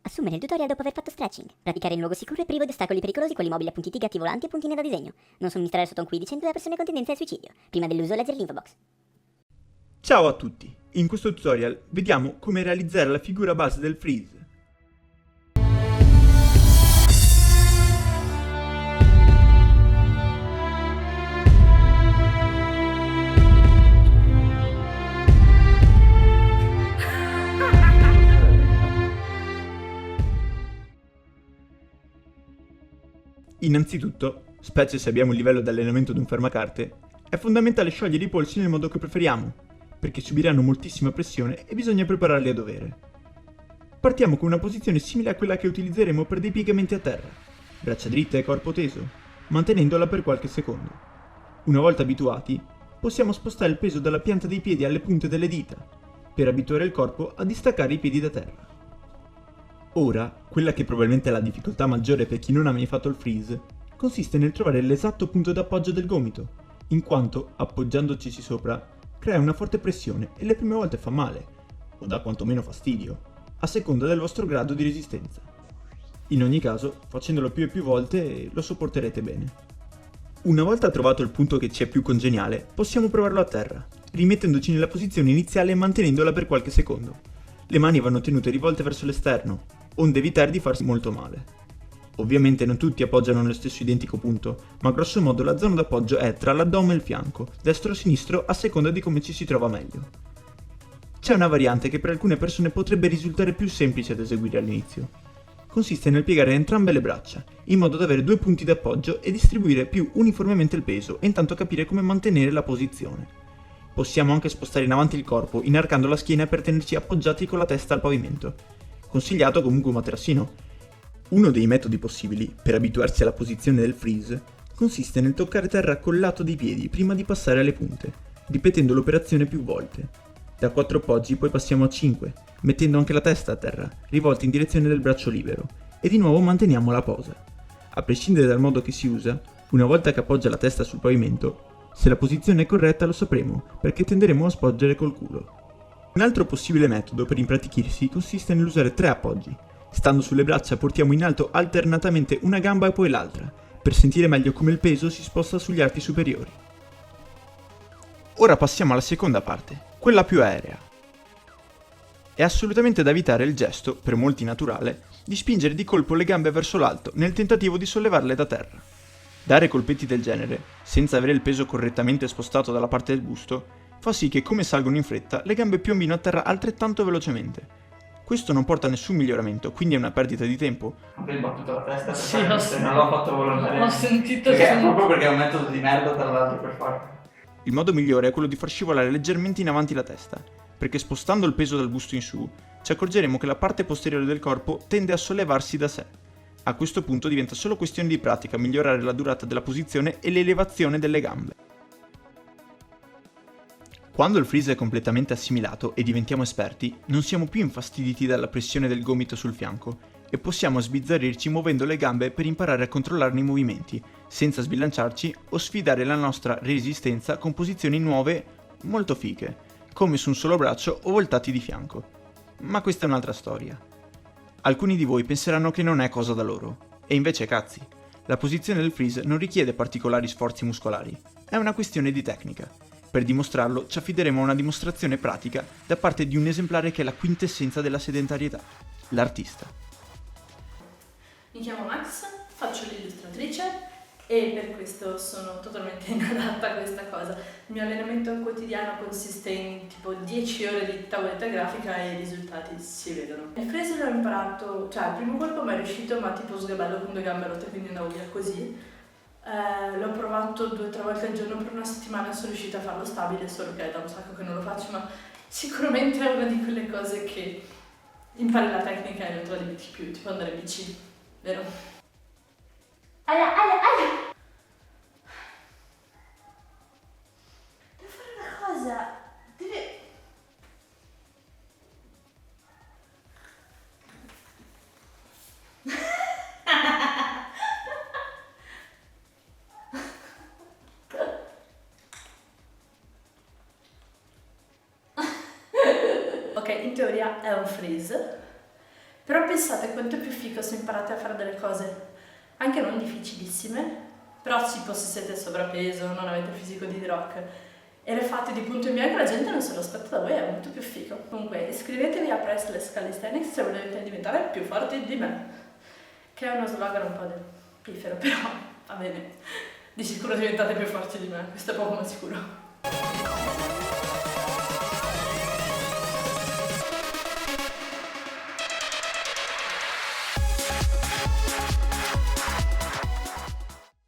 Assumere il tutorial dopo aver fatto stretching. Praticare in luogo sicuro e privo di ostacoli pericolosi con gli mobili appuntiti, gatti volanti e puntine da disegno. Non somministrare sotto un quiedicente da persone con tendenza al suicidio. Prima dell'uso leggere l'info box. Ciao a tutti! In questo tutorial vediamo come realizzare la figura base del freeze. Innanzitutto, specie se abbiamo il livello di allenamento di un fermacarte, è fondamentale sciogliere i polsi nel modo che preferiamo, perché subiranno moltissima pressione e bisogna prepararli a dovere. Partiamo con una posizione simile a quella che utilizzeremo per dei piegamenti a terra, braccia dritte e corpo teso, mantenendola per qualche secondo. Una volta abituati, possiamo spostare il peso dalla pianta dei piedi alle punte delle dita, per abituare il corpo a distaccare i piedi da terra. Ora, quella che probabilmente è la difficoltà maggiore per chi non ha mai fatto il freeze, consiste nel trovare l'esatto punto d'appoggio del gomito, in quanto, appoggiandoci sopra, crea una forte pressione e le prime volte fa male, o dà quantomeno fastidio, a seconda del vostro grado di resistenza. In ogni caso, facendolo più e più volte, lo sopporterete bene. Una volta trovato il punto che ci è più congeniale, possiamo provarlo a terra, rimettendoci nella posizione iniziale e mantenendola per qualche secondo. Le mani vanno tenute rivolte verso l'esterno, onde evitare di farsi molto male. Ovviamente non tutti appoggiano nello stesso identico punto, ma grosso modo la zona d'appoggio è tra l'addome e il fianco, destro o sinistro a seconda di come ci si trova meglio. C'è una variante che per alcune persone potrebbe risultare più semplice da eseguire all'inizio. Consiste nel piegare entrambe le braccia, in modo da avere due punti d'appoggio e distribuire più uniformemente il peso e intanto capire come mantenere la posizione. Possiamo anche spostare in avanti il corpo, inarcando la schiena per tenerci appoggiati con la testa al pavimento. Consigliato comunque un materassino. Uno dei metodi possibili per abituarsi alla posizione del freeze consiste nel toccare terra col lato dei piedi prima di passare alle punte, ripetendo l'operazione più volte. Da 4 appoggi poi passiamo a 5, mettendo anche la testa a terra, rivolta in direzione del braccio libero, e di nuovo manteniamo la posa. A prescindere dal modo che si usa, una volta che appoggia la testa sul pavimento, se la posizione è corretta lo sapremo, perché tenderemo a spoggiare col culo. Un altro possibile metodo per impratichirsi consiste nell'usare 3 appoggi. Stando sulle braccia portiamo in alto alternatamente una gamba e poi l'altra, per sentire meglio come il peso si sposta sugli arti superiori. Ora passiamo alla seconda parte, quella più aerea. È assolutamente da evitare il gesto, per molti naturale, di spingere di colpo le gambe verso l'alto nel tentativo di sollevarle da terra. Dare colpetti del genere, senza avere il peso correttamente spostato dalla parte del busto, fa sì che come salgono in fretta le gambe piombino a terra altrettanto velocemente. Questo non porta a nessun miglioramento, quindi è una perdita di tempo. Hai battuto la testa per Sì, fare non l'ho fatto volontariamente. Ho sentito Proprio perché è un metodo di merda tra l'altro per farlo. Il modo migliore è quello di far scivolare leggermente in avanti la testa, perché spostando il peso dal busto in su, ci accorgeremo che la parte posteriore del corpo tende a sollevarsi da sé. A questo punto diventa solo questione di pratica migliorare la durata della posizione e l'elevazione delle gambe. Quando il freeze è completamente assimilato e diventiamo esperti, non siamo più infastiditi dalla pressione del gomito sul fianco e possiamo sbizzarrirci muovendo le gambe per imparare a controllarne i movimenti, senza sbilanciarci o sfidare la nostra resistenza con posizioni nuove molto fighe, come su un solo braccio o voltati di fianco. Ma questa è un'altra storia. Alcuni di voi penseranno che non è cosa da loro, e invece cazzi, la posizione del freeze non richiede particolari sforzi muscolari, è una questione di tecnica. Per dimostrarlo ci affideremo a una dimostrazione pratica da parte di un esemplare che è la quintessenza della sedentarietà, l'artista. Mi chiamo Max, faccio l'illustratrice e per questo sono totalmente inadatta a questa cosa. Il mio allenamento quotidiano consiste in tipo 10 ore di tavoletta grafica e i risultati si vedono. Il freeze l'ho imparato, cioè il primo colpo mi è riuscito ma tipo sgabello con 2 gambe rotte, quindi andavo via così. L'ho provato 2 o 3 volte al giorno per una settimana e sono riuscita a farlo stabile, solo che è da un sacco che non lo faccio, ma sicuramente è una di quelle cose che impari la tecnica e non te la dimentichi più, tipo andare in bici, vero? Aia! Devo fare una cosa, Ok, in teoria è un freeze, però pensate quanto è più figo se imparate a fare delle cose anche non difficilissime, però tipo se siete sovrappeso, non avete il fisico di The Rock e le fate di punto in bianco, la gente non se lo aspetta da voi, è molto più figo. Comunque iscrivetevi a Priceless Calisthenics se volete diventare più forti di me, che è uno slogan un po' pifero, però va bene, di sicuro diventate più forti di me, questo è poco ma sicuro.